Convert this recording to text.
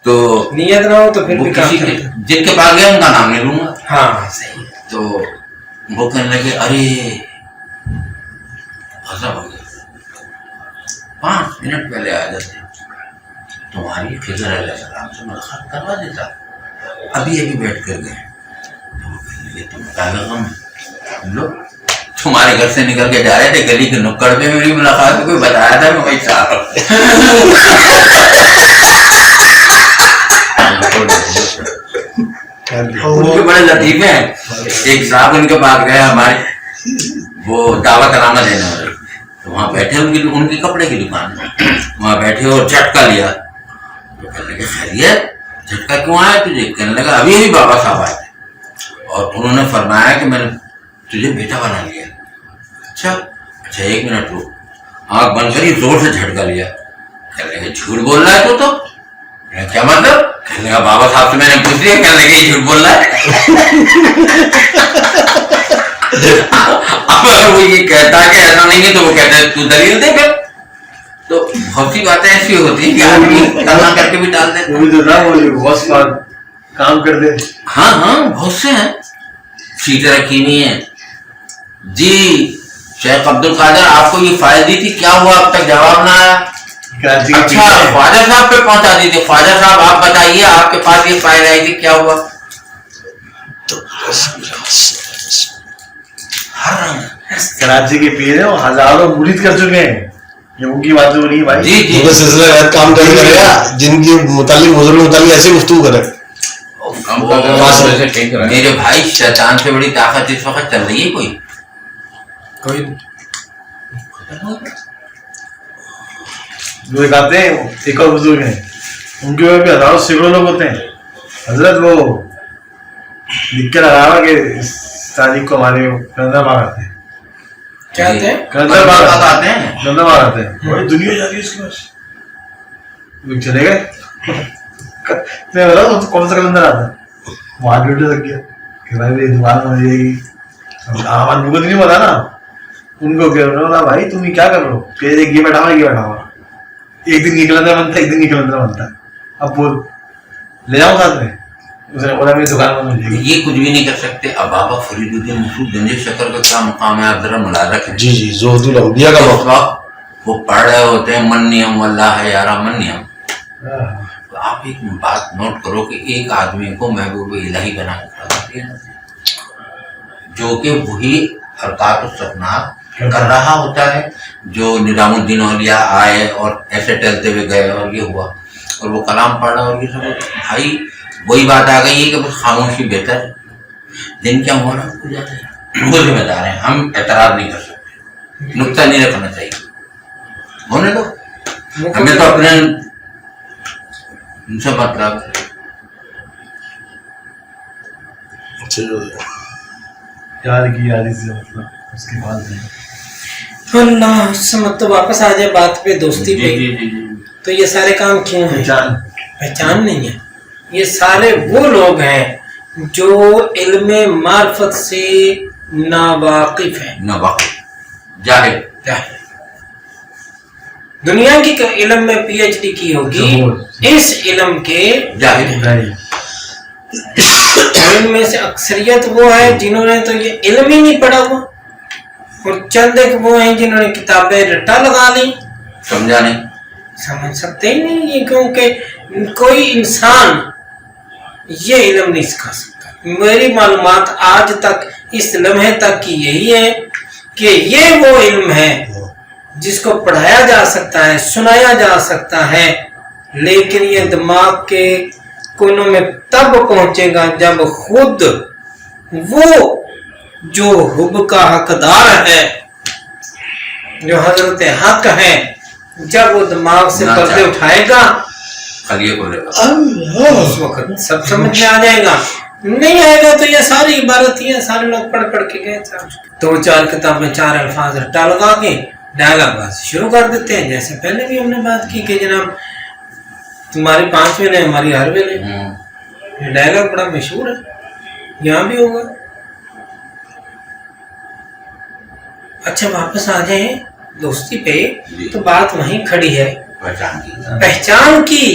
تو نیت نہ ہو تو پھر بھی کام جن کے پاس گیا ان کا نام نہیں لوں گا. ہاں صحیح. تو وہ کہنے لگے ارے غضب ہو گیا, 5 منٹ پہلے آ جاتے تمہاری خضر علیہ السلام سے ملاقات کروا دیتا, ابھی بیٹھ کر گئے. تو وہ کہنے لگے تم کا غم لو, تمہارے گھر سے نکل کے جا رہے تھے, گلی کے نکڑ پہ میری ملاقات کوئی بتایا تھا, میں وہی چاہ رہا ان کے بڑے لطیفے ہیں. ایک صاحب ان کے پاس گئے ہمارے, وہ دعوت کرامہ دینے والے, تو وہاں بیٹھے ان کی کپڑے کی دکان ہے, وہاں بیٹھے اور جھٹکا لیا. تو کہنے لگے خیریت, جھٹکا کیوں آیا تجھے؟ کہنے لگا ابھی بابا صاحب آئے تھے اور انہوں نے فرمایا کہ میں نے تجھے بیٹا بنا لیا. اچھا 1 منٹ رک, آنکھ بند کری, زور سے جھٹکا لیا. کہنے لگے جھوٹ بول رہا ہے تو کیا مطلب؟ کہنے لگا بابا صاحب سے میں نے پوچھ لیا. کہنے لگے یہ جھوٹ بول رہا ہے. اب اگر وہ یہ کہتا کہ ایسا نہیں ہے تو وہ کہتا ہے تو دلیل دے پھر. تو بہت سی باتیں ایسی ہوتی ہیں کہ آدمی تنا کر کے بھی ڈال دیتے کام کر دے. ہاں بہت سے ہیں. سیٹیں رکھی ہوئی ہیں جی. شیخ عبد القادر آپ کو یہ فائل دی تھی, کیا ہوا اب تک جواب نہ آیا؟ اچھا خواجہ صاحب پہ پہنچا دی تھی, خواجہ صاحب آپ بتائیے آپ کے پاس یہ فائل آئی تھی, کیا ہوا؟ کراچی کے پیر ہیں, وہ ہزاروں مرید کر چکے ہیں, یہ ان کی بات نہیں بھائی. جی سلسلہ کام کرے گا, جن کے متعلق بزرگ متعلق ایسے گفتگو کرے. میرے بھائی شیطان سے بڑی طاقت اس وقت چل رہی ہے کوئی لوگ آتے ہیں, ایک اور بزرگ ہیں, ان کے بھی ہزاروں سینکڑوں لوگ ہوتے ہیں. حضرت وہ لکھ کے لگا کہ اس تاریخ کو ہمارے کرندہ باغ آتے ہیں. کیا آتے ہیں؟ کرندہ باغ آتے ہیں, کرندہ باغ آتے ہیں. بڑی دنیا جاتی ہے اس کے پاس. لوگ چلے گئے, میں بولا تو کون سا کلندر آتا ہے؟ وہاں ڈیوٹی لگ گیا کہ بھائی میری دکان ہو جائے گی. ہمارے کو تو نہیں پتا نا, ان کو کیا بولا بھائی تم یہ کیا کر رہے ہو؟ کہ یہ بیٹھا ہوا, یہ بیٹھا ہوا, ایک دن یہ کلندر بنتا ہے, ایک دن یہ کلندر بنتا ہے. اب بول لے جاؤ ساتھ میں, اس نے بولا میری دکان بند ہو جائے گی. یہ کچھ بھی نہیں کر سکتے. اب بابا فرید الدین مسعود گنج شکر کا کیا مقام ہے آپ ذرا ملاحظہ کریں. جی زہد الانبیاء کا وقت وہ پڑھ رہے ہوتے ہیں منیم واللہ ہے یارا منیم. تو آپ ایک بات نوٹ کرو کہ ایک آدمی کو محبوب الہی بنا کر جو کہ وہی حرکات السکنات کر رہا ہوتا ہے, جو نظام الدین اولیاء آئے اور ایسے ٹہلتے ہوئے گئے اور یہ ہوا اور وہ کلام پڑھ رہا اور یہ سب. بھائی وہی بات آ گئی ہے کہ بس خاموشی بہتر ہے. دن کیا ہو رہا ہے وہ ذمہ دار ہیں, ہم اعتراض نہیں کر سکتے, نقطہ نہیں رکھنا چاہیے, ہونے دو. ہمیں تو اپنے ان سے مطلب یار کی یاری سے مطلب اس کے بعد اللہ سمجھ. تو واپس آ جائے بات پہ, دوستی پہ. تو یہ سارے کام کیوں ہیں؟ پہچان نہیں ہے. یہ سارے وہ لوگ ہیں جو علم معرفت سے ناواقف ہیں, جاہل. دنیا کی علم میں پی ایچ ڈی کی ہوگی, اس علم کے جاہل. ان میں سے اکثریت وہ ہے جنہوں نے تو یہ علم ہی نہیں پڑھا ہوا, اور چند ایک وہ ہیں جنہوں نے کتابیں رٹا لگا لی. سمجھا نہیں, سمجھ سکتے ہی نہیں یہ, کیونکہ کوئی انسان یہ علم نہیں سکھا سکتا. میری معلومات آج تک اس لمحے تک کی یہی ہے کہ یہ وہ علم ہے جس کو پڑھایا جا سکتا ہے, سنایا جا سکتا ہے, لیکن یہ دماغ کے کونوں میں تب پہنچے گا جب خود وہ جو حب کا حقدار ہے, جو حضرت حق ہے, جب وہ دماغ سے پردے اٹھائے گا اس وقت سب سمجھ میں آ جائے گا. نہیں آئے گا تو یہ ساری عبارت یہ سارے لوگ پڑھ کے گئے, 2-4 کتابیں 4 الفاظ رٹا لگا کے ڈائلاگ بازی شروع کر دیتے ہیں. جیسے پہلے بھی ہم نے بات کی کہ جناب تمہاری 5 ویلے ہماری ہر ویلے, یہ ڈائلاگ بڑا مشہور ہے, یہاں بھی ہوگا. اچھا واپس آ جائیں دوستی پہ, تو بات وہیں کھڑی ہے پہچان کی.